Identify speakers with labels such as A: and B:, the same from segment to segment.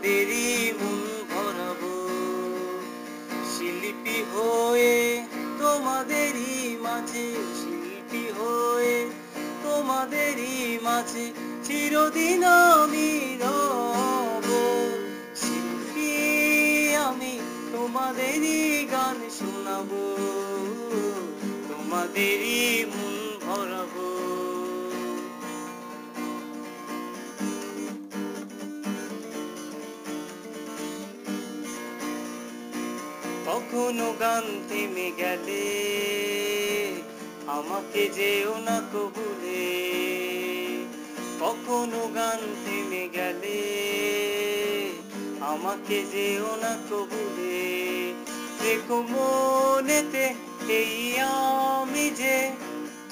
A: তোমাদেরই মন ভরাবো। শিল্পী হয়ে তোমাদেরই মাঝে, শিল্পী হয়ে তোমাদেরই মাঝে চিরদিন আমি রব। শিল্পী আমি, তোমাদেরই গান শোনাবো, তোমাদেরই মন ভরাবো। কখনো গান থেমে গেলে আমাকে যেও না কবুলে। কখনো গান থেমে গেলে আমাকে যেও না কবুলে। দেখো মনেতে এই আমি যে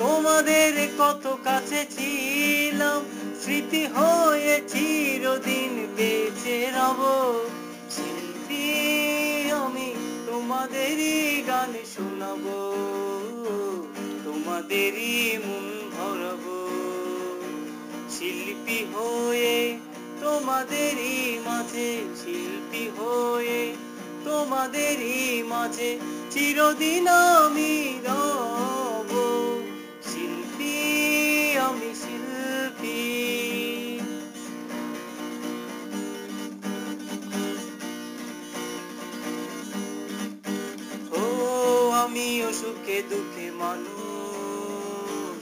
A: তোমাদের কত কাছে ছিলাম, স্মৃতি হয়ে চিরদিন বেঁচে রব। শিল্পী আমি, তোমাদেরই গান শোনাবো, তোমাদেরই মন ভরাবো। শিল্পী হয়ে তোমাদেরই মাঝে, শিল্পী হয়ে তোমাদেরই মাঝে চিরদিন আমি রব। শিল্পী আমি, শিল্পী। আমিও সুখে দুঃখে মানুষ,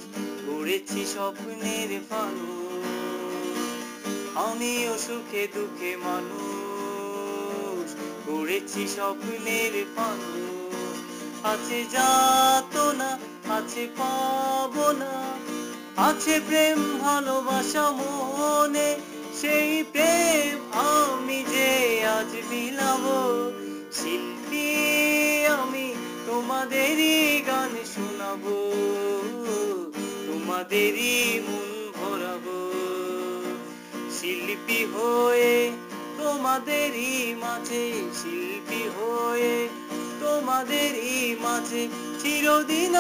A: গড়েছি স্বপ্নের ফানুষ। আমিও সুখে দুঃখে মানুষ, গড়েছি স্বপ্নের ফানুষ। আছে যাতনা, আছে পাবনা, আছে প্রেম ভালোবাসা মনে, সেই প্রেম আমি যে আজ বিলাবো। শিল্পী আমি, তোমাদেরই গান শোনাবো, তোমাদেরই মন ভরাবো। শিল্পী হয়ে তোমাদেরই মাঝে, শিল্পী হয়ে তোমাদেরই মাঝে চিরদিন